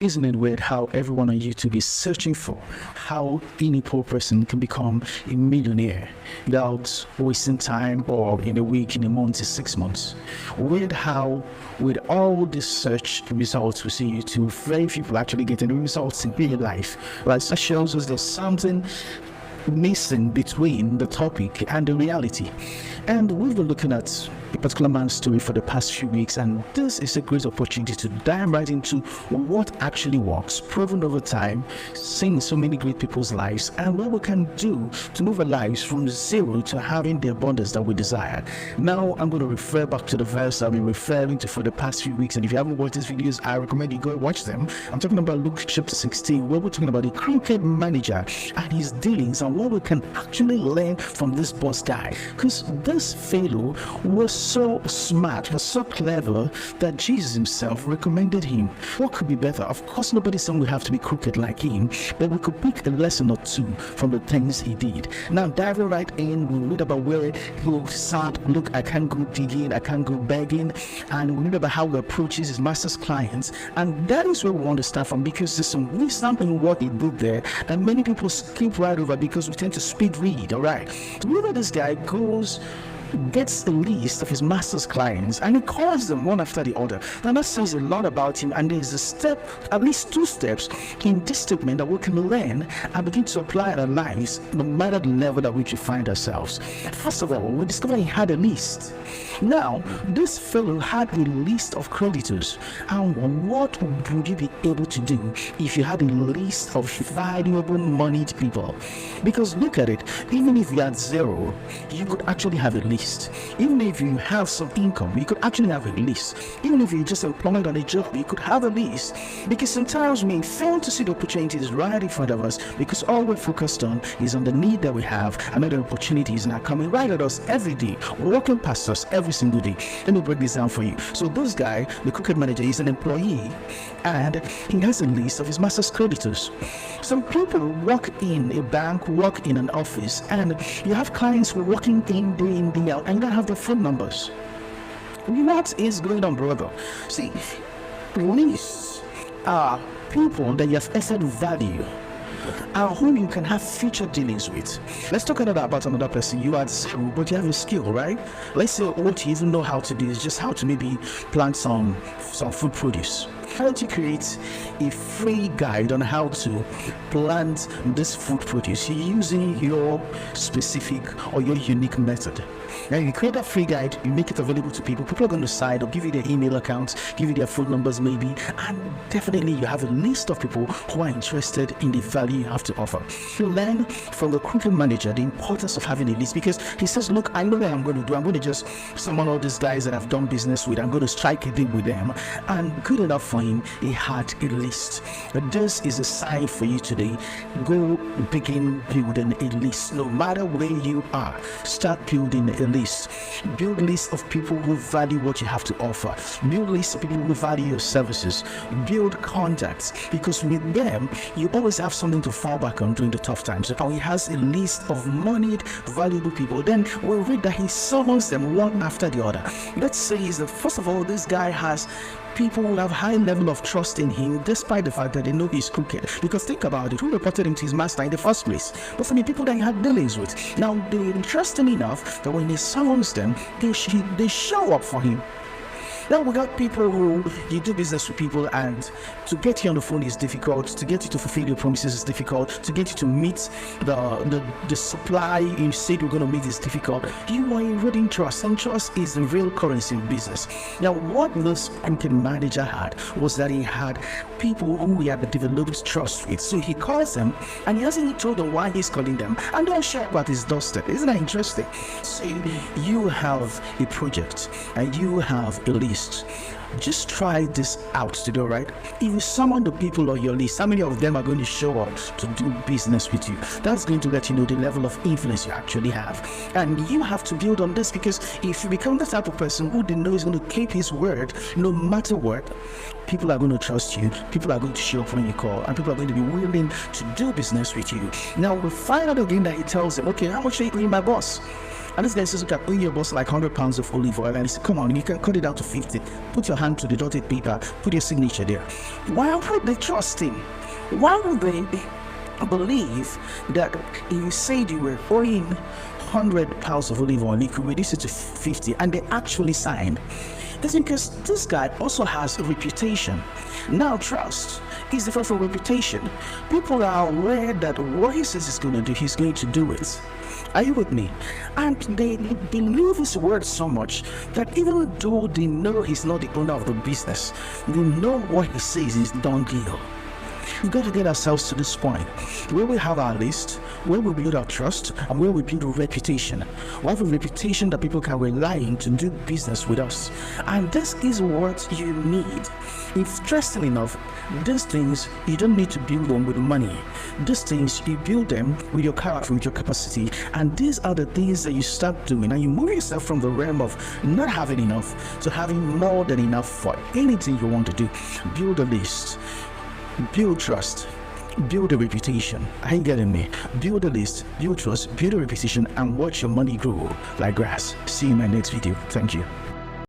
Isn't it weird how everyone on YouTube is searching for how any poor person can become a millionaire without wasting time, or in a week, in a month, in 6 months? Weird how with all these search results we see YouTube, very few people actually getting the results in real life. Right? So that shows us there's something missing between the topic and the reality. And we've been looking at a particular man's story for the past few weeks, and this is a great opportunity to dive right into what actually works, proven over time, seeing so many great people's lives, and what we can do to move our lives from zero to having the abundance that we desire. Now, I'm going to refer back to the verse I've been referring to for the past few weeks, and if you haven't watched these videos, I recommend you go and watch them. I'm talking about Luke chapter 16, where we're talking about the cricket manager and his dealings and what we can actually learn from this boss guy. Because this fellow was so smart, was so clever that Jesus himself recommended him. What could be better? Of course, nobody's saying we have to be crooked like him, but we could pick a lesson or two from the things he did. Now, diving right in, we read about where he said, look, I can't go digging, I can't go begging, and we read about how he approaches his master's clients, and that is where we want to start from, because there's some wisdom in what he did there that many people skip right over because we tend to speed read. All right, so whenever this guy gets a list of his master's clients and he calls them one after the other. Now that says a lot about him, and there's a step, at least 2 steps in this statement that we can learn and begin to apply in our lives, no matter the level at which we find ourselves. First of all, we discovered he had a list. Now, this fellow had a list of creditors, and what would you be able to do if you had a list of valuable moneyed people? Because look at it, even if you had zero, you could actually have a list. Even if you have some income, you could actually have a list. Even if you're just employed on a job, you could have a list. Because sometimes we fail to see the opportunities right in front of us because all we're focused on is on the need that we have, and other opportunities are coming right at us every day, walking past us every single day. Let me break this down for you. So this guy, the cricket manager, is an employee, and he has a list of his master's creditors. Some people work in a bank, work in an office, and you have clients who are working in day in, day out, and you don't have their phone numbers. What is going on, brother? See, lists are people that you have added value and whom you can have future dealings with. Let's talk about another person. You are zero, but you have a skill, right? Let's say what you even know how to do is just how to maybe plant some food produce. Why don't you create a free guide on how to plant this food produce using your specific or your unique method? Now you create a free guide, you make it available to people. People are going to sign up, give you their email accounts, give you their phone numbers maybe, and definitely you have a list of people who are interested in the value you have to offer. You learn from the cricket manager the importance of having a list, because he says, look, I know what I'm going to do. I'm going to just summon all these guys that I've done business with. I'm going to strike a deal with them. And good enough for him, he had a list. But this is a sign for you today. Go begin building a list. No matter where you are, start building a list. Build lists of people who value what you have to offer. Build lists of people who value your services. Build contacts, because with them you always have something to fall back on during the tough times. If he has a list of moneyed, valuable people, then we'll read that he summons them one after the other. Let's say that first of all, this guy has people who have high level of trust in him, despite the fact that they know he's crooked. Because think about it, who reported him to his master in the first place? But some people that he had dealings with. Now they trust him enough that when he summons them, they show up for him. Now we got people who you do business with people, and to get you on the phone is difficult, to get you to fulfill your promises is difficult, to get you to meet the supply you said you're going to meet is difficult. You are eroding trust, and trust is the real currency in business. Now what this cricket manager had was that he had people who he had developed trust with. So he calls them, and he hasn't told them why he's calling them, and don't share about his doorstep. Isn't that interesting? So you have a project and you have a list. Just try this out today, right? If you summon the people on your list, how many of them are going to show up to do business with you? That's going to let you know the level of influence you actually have. And you have to build on this, because if you become the type of person who they know is going to keep his word no matter what, people are going to trust you, people are going to show up when you call, and people are going to be willing to do business with you. Now we find out again that he tells them, okay, how much are you paying my boss? And this guy says, okay, I owe your boss like 100 pounds of olive oil. And he said, come on, you can cut it down to 50. Put your hand hand to the dotted paper, put your signature there. Why would they trust him? Why would they believe that if you said you were owing 100 pounds of olive oil, you could reduce it to 50, and they actually signed? That's because this guy also has a reputation. Now, trust is different from reputation. People are aware that what he says he's going to do, he's going to do it. Are you with me? And they believe his word so much that even though they know he's not the owner of the business, they know what he says is done deal. We've got to get ourselves to this point where we have our list, where we build our trust, and where we build a reputation. We have a reputation that people can rely on to do business with us. And this is what you need. Interesting enough, these things, you don't need to build them with money. These things, you build them with your character, with your capacity. And these are the things that you start doing. And you move yourself from the realm of not having enough to having more than enough for anything you want to do. Build a list. Build trust, build a reputation. Are you getting me? Build a list, build trust, build a reputation, and watch your money grow like grass. See you in my next video. Thank you.